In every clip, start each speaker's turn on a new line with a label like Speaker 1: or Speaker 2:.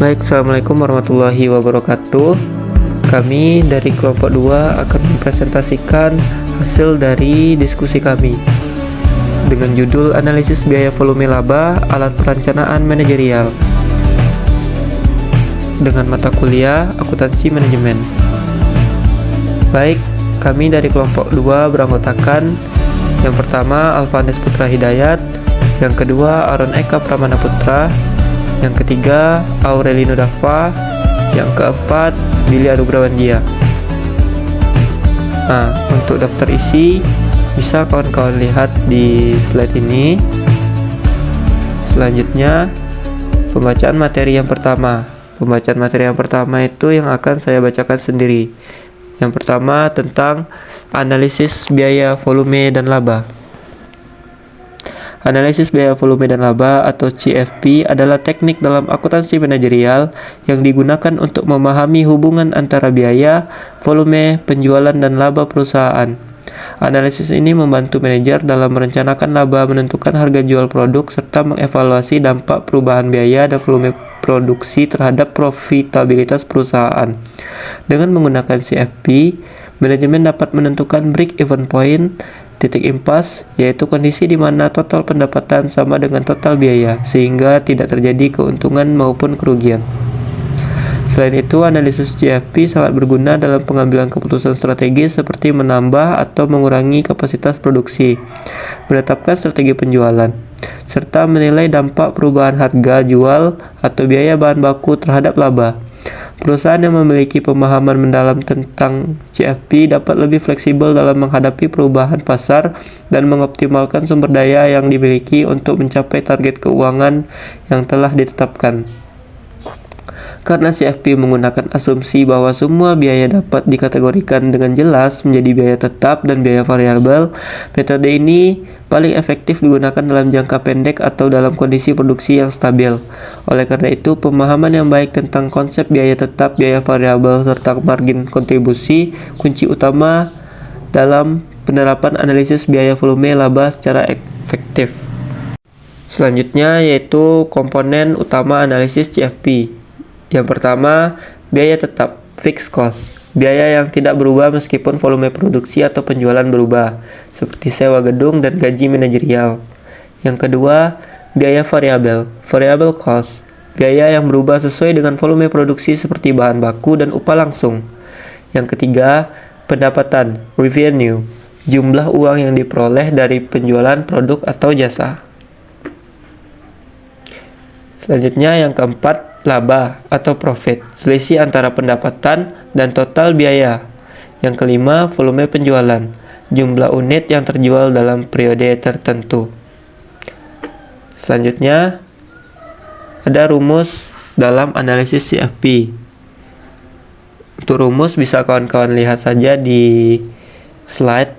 Speaker 1: Baik, Assalamualaikum warahmatullahi wabarakatuh. Kami dari kelompok 2 akan mempresentasikan hasil dari diskusi kami dengan judul Analisis Biaya Volume Laba Alat Perencanaan Manajerial dengan mata kuliah Akuntansi Manajemen. Baik, kami dari kelompok 2 beranggotakan yang pertama Alvandes Putra Hidayat, yang kedua Aron Eka Pramana Putra, yang ketiga Aurelino Dava, yang keempat Billy Anugrawandia. Nah, untuk daftar isi bisa kawan-kawan lihat di slide ini. Selanjutnya pembacaan materi yang pertama. Pembacaan materi yang pertama itu yang akan saya bacakan sendiri. Yang pertama tentang analisis biaya, volume, dan laba. Analisis biaya, volume, dan laba atau CFP adalah teknik dalam akuntansi manajerial yang digunakan untuk memahami hubungan antara biaya, volume, penjualan, dan laba perusahaan. Analisis ini membantu manajer dalam merencanakan laba, menentukan harga jual produk, serta mengevaluasi dampak perubahan biaya dan volume produksi terhadap profitabilitas perusahaan. Dengan menggunakan CFP, manajemen dapat menentukan break-even point, titik impas, yaitu kondisi di mana total pendapatan sama dengan total biaya, sehingga tidak terjadi keuntungan maupun kerugian. Selain itu, analisis CFP sangat berguna dalam pengambilan keputusan strategis seperti menambah atau mengurangi kapasitas produksi, menetapkan strategi penjualan, serta menilai dampak perubahan harga jual atau biaya bahan baku terhadap laba. Perusahaan yang memiliki pemahaman mendalam tentang CFP dapat lebih fleksibel dalam menghadapi perubahan pasar dan mengoptimalkan sumber daya yang dimiliki untuk mencapai target keuangan yang telah ditetapkan. Karena CFP menggunakan asumsi bahwa semua biaya dapat dikategorikan dengan jelas menjadi biaya tetap dan biaya variabel, metode ini paling efektif digunakan dalam jangka pendek atau dalam kondisi produksi yang stabil. Oleh karena itu, pemahaman yang baik tentang konsep biaya tetap, biaya variabel, serta margin kontribusi kunci utama dalam penerapan analisis biaya, volume, laba secara efektif. Selanjutnya yaitu komponen utama analisis CFP. Yang pertama, biaya tetap, fixed cost, biaya yang tidak berubah meskipun volume produksi atau penjualan berubah, seperti sewa gedung dan gaji manajerial. Yang kedua, biaya variabel, variable cost, biaya yang berubah sesuai dengan volume produksi seperti bahan baku dan upah langsung. Yang ketiga, pendapatan, revenue, jumlah uang yang diperoleh dari penjualan produk atau jasa. Selanjutnya yang keempat, laba atau profit, selisih antara pendapatan dan total biaya. Yang kelima, volume penjualan, jumlah unit yang terjual dalam periode tertentu. Selanjutnya, ada rumus dalam analisis CFP. Untuk rumus bisa kawan-kawan lihat saja di slide.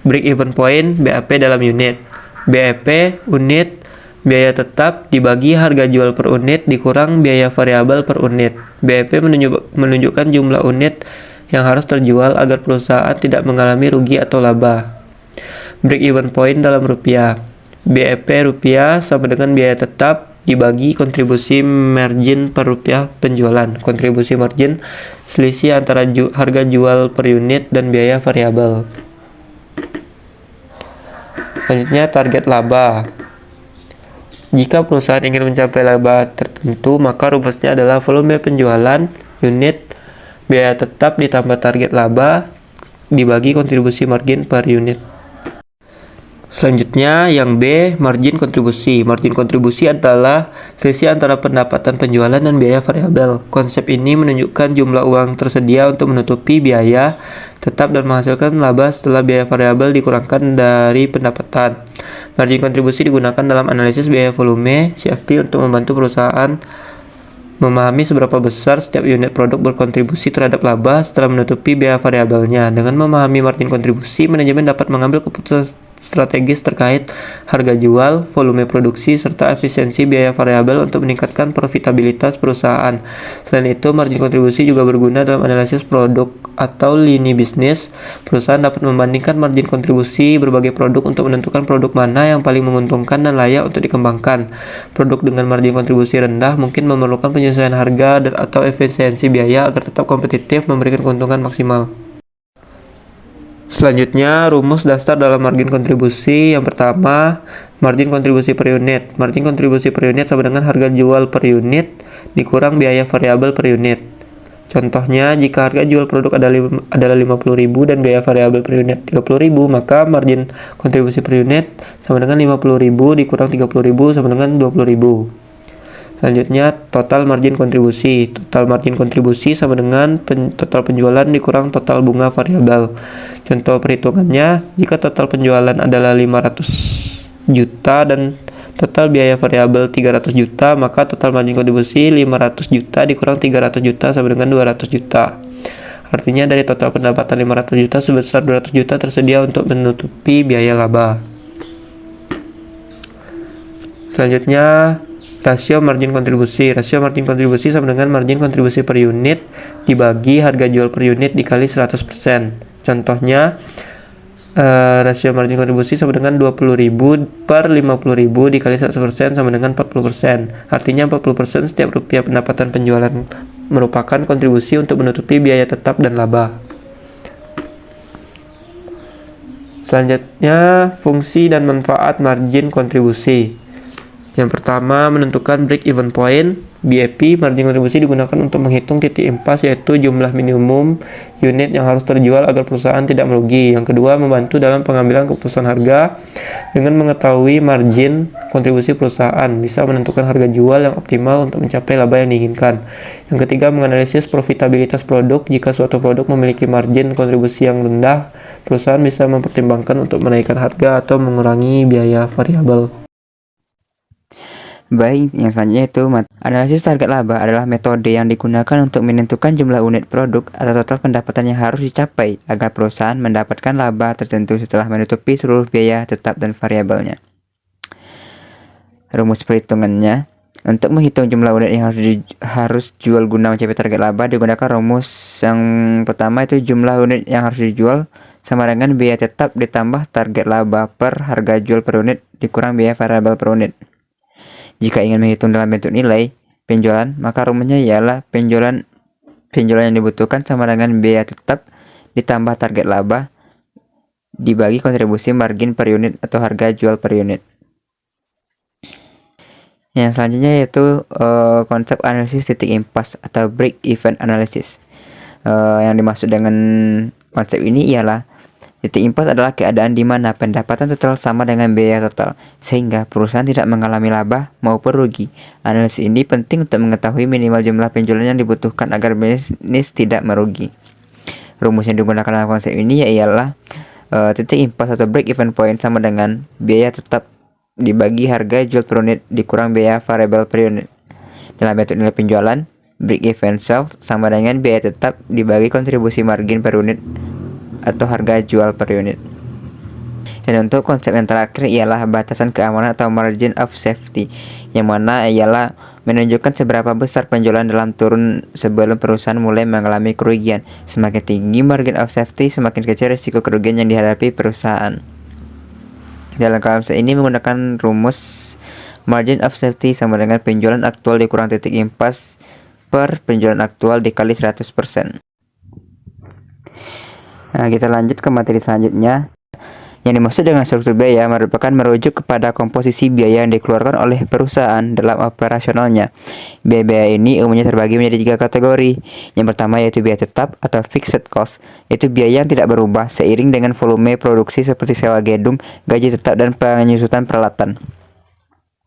Speaker 1: Break even point, BAP dalam unit. BAP unit, biaya tetap dibagi harga jual per unit dikurang biaya variabel per unit. BEP menunjukkan jumlah unit yang harus terjual agar perusahaan tidak mengalami rugi atau laba. Break even point dalam rupiah. BEP rupiah sama dengan biaya tetap dibagi kontribusi margin per rupiah penjualan. Kontribusi margin selisih antara harga jual per unit dan biaya variabel. Selanjutnya target laba. Jika perusahaan ingin mencapai laba tertentu, maka rumusnya adalah volume penjualan unit biaya tetap ditambah target laba dibagi kontribusi margin per unit. Selanjutnya yang B, margin kontribusi. Margin kontribusi adalah selisih antara pendapatan penjualan dan biaya variabel. Konsep ini menunjukkan jumlah uang tersedia untuk menutupi biaya tetap dan menghasilkan laba setelah biaya variabel dikurangkan dari pendapatan. Margin kontribusi digunakan dalam analisis biaya volume CFP untuk membantu perusahaan memahami seberapa besar setiap unit produk berkontribusi terhadap laba setelah menutupi biaya variabelnya. Dengan memahami margin kontribusi, manajemen dapat mengambil keputusan strategis terkait harga jual, volume produksi, serta efisiensi biaya variabel untuk meningkatkan profitabilitas perusahaan. Selain itu, margin kontribusi juga berguna dalam analisis produk atau lini bisnis. Perusahaan dapat membandingkan margin kontribusi berbagai produk untuk menentukan produk mana yang paling menguntungkan dan layak untuk dikembangkan. Produk dengan margin kontribusi rendah mungkin memerlukan penyesuaian harga dan atau efisiensi biaya agar tetap kompetitif memberikan keuntungan maksimal. Selanjutnya, rumus dasar dalam margin kontribusi. Yang pertama, margin kontribusi per unit. Margin kontribusi per unit sama dengan harga jual per unit dikurang biaya variabel per unit. Contohnya, jika harga jual produk adalah 50.000 dan biaya variabel per unit 30.000, maka margin kontribusi per unit sama dengan 50.000 dikurang 30.000 sama dengan 20.000. Selanjutnya, total margin kontribusi. Total margin kontribusi sama dengan total penjualan dikurang total bunga variabel. Contoh perhitungannya, jika total penjualan adalah 500 juta dan total biaya variabel 300 juta, maka total margin kontribusi 500 juta dikurang 300 juta sama dengan 200 juta. Artinya dari total pendapatan 500 juta, sebesar 200 juta tersedia untuk menutupi biaya laba. Selanjutnya, rasio margin kontribusi. Rasio margin kontribusi sama dengan margin kontribusi per unit dibagi harga jual per unit dikali 100%. Contohnya, rasio margin kontribusi sama dengan 20.000 per 50.000 dikali 100% sama dengan 40%. Artinya 40% setiap rupiah pendapatan penjualan merupakan kontribusi untuk menutupi biaya tetap dan laba. Selanjutnya, fungsi dan manfaat margin kontribusi. Yang pertama, menentukan break even point. BEP, margin kontribusi digunakan untuk menghitung titik impas, yaitu jumlah minimum unit yang harus terjual agar perusahaan tidak merugi. Yang kedua, membantu dalam pengambilan keputusan harga. Dengan mengetahui margin kontribusi perusahaan, bisa menentukan harga jual yang optimal untuk mencapai laba yang diinginkan. Yang ketiga, menganalisis profitabilitas produk. Jika suatu produk memiliki margin kontribusi yang rendah, perusahaan bisa mempertimbangkan untuk menaikkan harga atau mengurangi biaya variabel.
Speaker 2: Baik, yang selanjutnya itu analisis target laba adalah metode yang digunakan untuk menentukan jumlah unit produk atau total pendapatan yang harus dicapai agar perusahaan mendapatkan laba tertentu setelah menutupi seluruh biaya tetap dan variabelnya. Rumus perhitungannya, untuk menghitung jumlah unit yang harus jual guna mencapai target laba, digunakan rumus yang pertama itu jumlah unit yang harus dijual sama dengan biaya tetap ditambah target laba per harga jual per unit dikurang biaya variabel per unit. Jika ingin menghitung dalam bentuk nilai penjualan, maka rumusnya ialah penjualan yang dibutuhkan sama dengan biaya tetap ditambah target laba dibagi kontribusi margin per unit atau harga jual per unit. Yang selanjutnya yaitu konsep analisis titik impas atau break even analysis. Yang dimaksud dengan konsep ini ialah titik impas adalah keadaan di mana pendapatan total sama dengan biaya total, sehingga perusahaan tidak mengalami laba maupun rugi. Analisis ini penting untuk mengetahui minimal jumlah penjualan yang dibutuhkan agar bisnis tidak merugi. Rumus yang digunakan dalam konsep ini ialah titik impas atau break even point sama dengan biaya tetap dibagi harga jual per unit dikurang biaya variabel per unit. Dalam bentuk nilai penjualan, break even sales sama dengan biaya tetap dibagi kontribusi margin per unit atau harga jual per unit. Dan untuk konsep yang terakhir ialah batasan keamanan atau margin of safety, yang mana ialah menunjukkan seberapa besar penjualan dalam turun sebelum perusahaan mulai mengalami kerugian. Semakin tinggi margin of safety, semakin kecil risiko kerugian yang dihadapi perusahaan. Dalam konsep ini menggunakan rumus margin of safety sama dengan penjualan aktual dikurang titik impas per penjualan aktual dikali 100%. Nah, kita lanjut ke materi selanjutnya. Yang dimaksud dengan struktur biaya merupakan merujuk kepada komposisi biaya yang dikeluarkan oleh perusahaan dalam operasionalnya. Biaya ini umumnya terbagi menjadi 3 kategori. Yang pertama yaitu biaya tetap atau fixed cost, yaitu biaya yang tidak berubah seiring dengan volume produksi seperti sewa gedung, gaji tetap, dan penyusutan peralatan.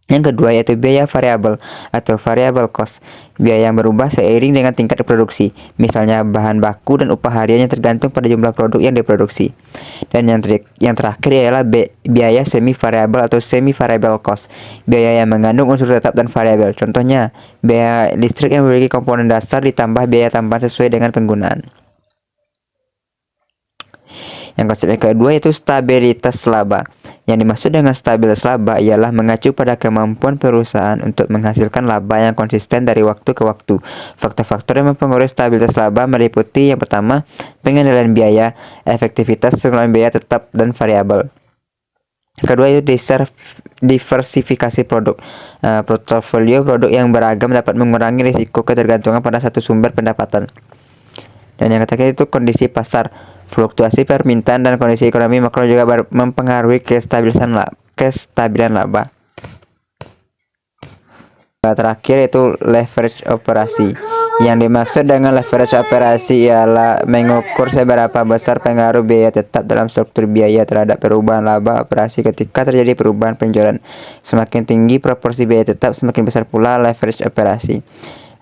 Speaker 2: Yang kedua yaitu biaya variabel atau variable cost, biaya yang berubah seiring dengan tingkat produksi, misalnya bahan baku dan upah harian yang tergantung pada jumlah produk yang diproduksi. Dan yang terakhir ialah biaya semi variabel atau semi variable cost, biaya yang mengandung unsur tetap dan variabel. Contohnya, biaya listrik yang memiliki komponen dasar ditambah biaya tambahan sesuai dengan penggunaan. Yang konsep yang kedua yaitu stabilitas laba. Yang dimaksud dengan stabilitas laba ialah mengacu pada kemampuan perusahaan untuk menghasilkan laba yang konsisten dari waktu ke waktu. Faktor-faktor yang mempengaruhi stabilitas laba meliputi yang pertama, pengendalian biaya, efektivitas pengelolaan biaya tetap dan variabel. Kedua itu diversifikasi produk. Portofolio produk yang beragam dapat mengurangi risiko ketergantungan pada satu sumber pendapatan. Dan yang ketiga itu kondisi pasar. Fluktuasi permintaan dan kondisi ekonomi makro juga mempengaruhi kestabilan laba. Terakhir itu leverage operasi. Yang dimaksud dengan leverage operasi ialah mengukur seberapa besar pengaruh biaya tetap dalam struktur biaya terhadap perubahan laba operasi ketika terjadi perubahan penjualan. Semakin tinggi proporsi biaya tetap, semakin besar pula leverage operasi.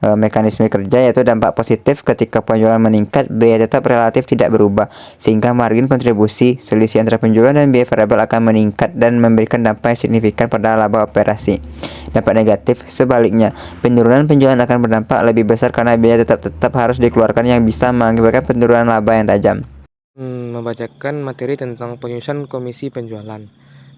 Speaker 2: Mekanisme kerja yaitu dampak positif ketika penjualan meningkat, biaya tetap relatif tidak berubah, sehingga margin kontribusi, selisih antara penjualan dan biaya variabel akan meningkat dan memberikan dampak yang signifikan pada laba operasi. Dampak negatif, sebaliknya, penurunan penjualan akan berdampak lebih besar karena biaya tetap harus dikeluarkan yang bisa mengakibatkan penurunan laba yang tajam.
Speaker 3: Membacakan materi tentang penyusunan komisi penjualan.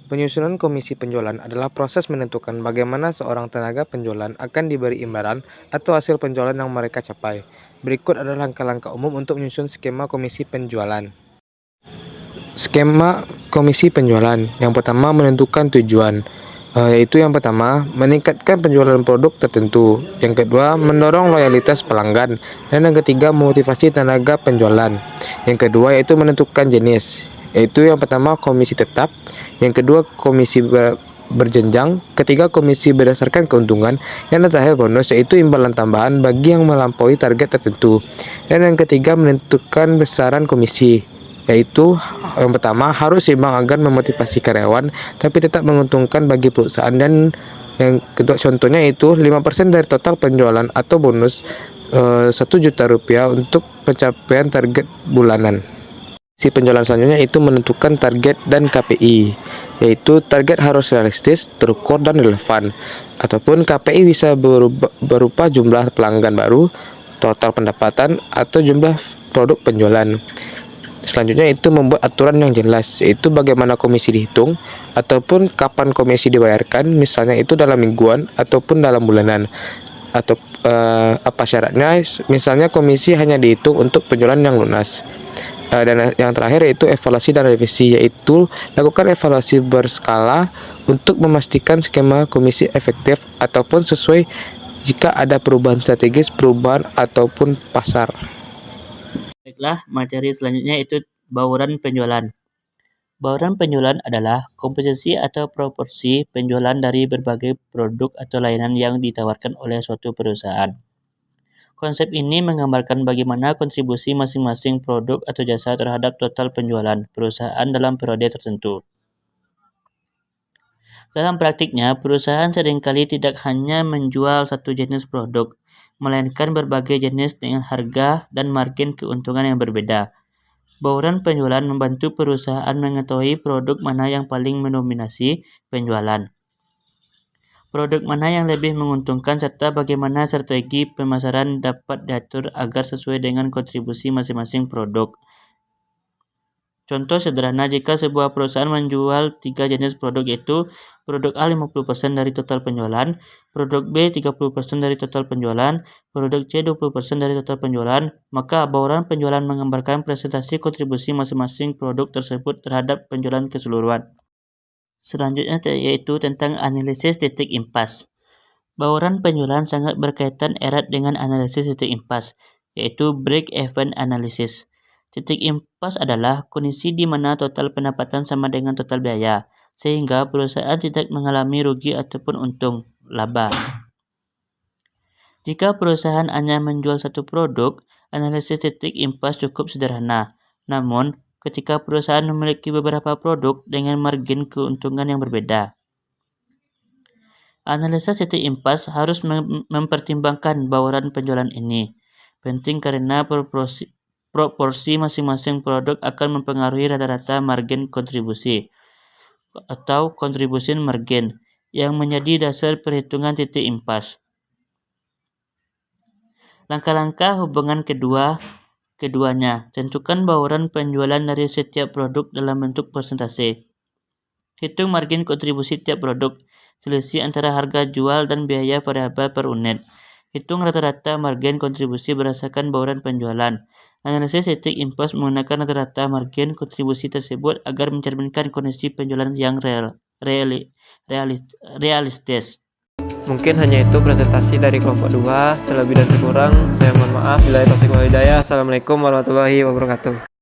Speaker 3: Penyusunan komisi penjualan adalah proses menentukan bagaimana seorang tenaga penjualan akan diberi imbalan atau hasil penjualan yang mereka capai. Berikut adalah langkah-langkah umum untuk menyusun skema komisi penjualan. Skema komisi penjualan. Yang pertama, menentukan tujuan. Yaitu yang pertama, meningkatkan penjualan produk tertentu. Yang kedua, mendorong loyalitas pelanggan. Dan yang ketiga, memotivasi tenaga penjualan. Yang kedua, yaitu menentukan jenis. Yaitu yang pertama, komisi tetap. Yang kedua, komisi berjenjang. Ketiga, komisi berdasarkan keuntungan. Yang terakhir, bonus, yaitu imbalan tambahan bagi yang melampaui target tertentu. Dan yang ketiga, menentukan besaran komisi. Yaitu yang pertama, harus seimbang agar memotivasi karyawan tapi tetap menguntungkan bagi perusahaan. Dan yang kedua contohnya itu 5% dari total penjualan atau bonus 1 juta rupiah untuk pencapaian target bulanan. Si penjualan selanjutnya itu menentukan target dan KPI, yaitu target harus realistis, terukur, dan relevan. Ataupun KPI bisa berupa jumlah pelanggan baru, total pendapatan, atau jumlah produk penjualan. Selanjutnya itu membuat aturan yang jelas, yaitu bagaimana komisi dihitung, ataupun kapan komisi dibayarkan, misalnya itu dalam mingguan ataupun dalam bulanan. Atau apa syaratnya, misalnya komisi hanya dihitung untuk penjualan yang lunas. Dan yang terakhir yaitu evaluasi dan revisi, yaitu lakukan evaluasi berskala untuk memastikan skema komisi efektif ataupun sesuai jika ada perubahan strategis, perubahan ataupun pasar.
Speaker 4: Baiklah, materi selanjutnya itu bauran penjualan. Bauran penjualan adalah komposisi atau proporsi penjualan dari berbagai produk atau layanan yang ditawarkan oleh suatu perusahaan. Konsep ini menggambarkan bagaimana kontribusi masing-masing produk atau jasa terhadap total penjualan perusahaan dalam periode tertentu. Dalam praktiknya, perusahaan seringkali tidak hanya menjual satu jenis produk, melainkan berbagai jenis dengan harga dan margin keuntungan yang berbeda. Bauran penjualan membantu perusahaan mengetahui produk mana yang paling mendominasi penjualan, produk mana yang lebih menguntungkan, serta bagaimana strategi pemasaran dapat diatur agar sesuai dengan kontribusi masing-masing produk. Contoh sederhana, jika sebuah perusahaan menjual 3 jenis produk, yaitu produk A 50% dari total penjualan, produk B 30% dari total penjualan, produk C 20% dari total penjualan, maka bauran penjualan menggambarkan presentasi kontribusi masing-masing produk tersebut terhadap penjualan keseluruhan. Selanjutnya yaitu tentang analisis titik impas. Bauran penjualan sangat berkaitan erat dengan analisis titik impas, yaitu break-even analysis. Titik impas adalah kondisi di mana total pendapatan sama dengan total biaya, sehingga perusahaan tidak mengalami rugi ataupun untung, laba. Jika perusahaan hanya menjual satu produk, analisis titik impas cukup sederhana. Namun, ketika perusahaan memiliki beberapa produk dengan margin keuntungan yang berbeda, analisa titik impas harus mempertimbangkan bauran penjualan ini. Penting karena proporsi masing-masing produk akan mempengaruhi rata-rata margin kontribusi atau contribution margin yang menjadi dasar perhitungan titik impas. Langkah-langkah hubungan keduanya, tentukan bauran penjualan dari setiap produk dalam bentuk persentase. Hitung margin kontribusi tiap produk, selisih antara harga jual dan biaya variabel per unit. Hitung rata-rata margin kontribusi berdasarkan bauran penjualan. Analisis titik impas menggunakan rata-rata margin kontribusi tersebut agar mencerminkan kondisi penjualan yang realistis.
Speaker 1: Mungkin hanya itu presentasi dari kelompok 2. Terlebih dan kurang, saya mohon maaf. Bila taufiq wal hidayah. Assalamualaikum warahmatullahi wabarakatuh.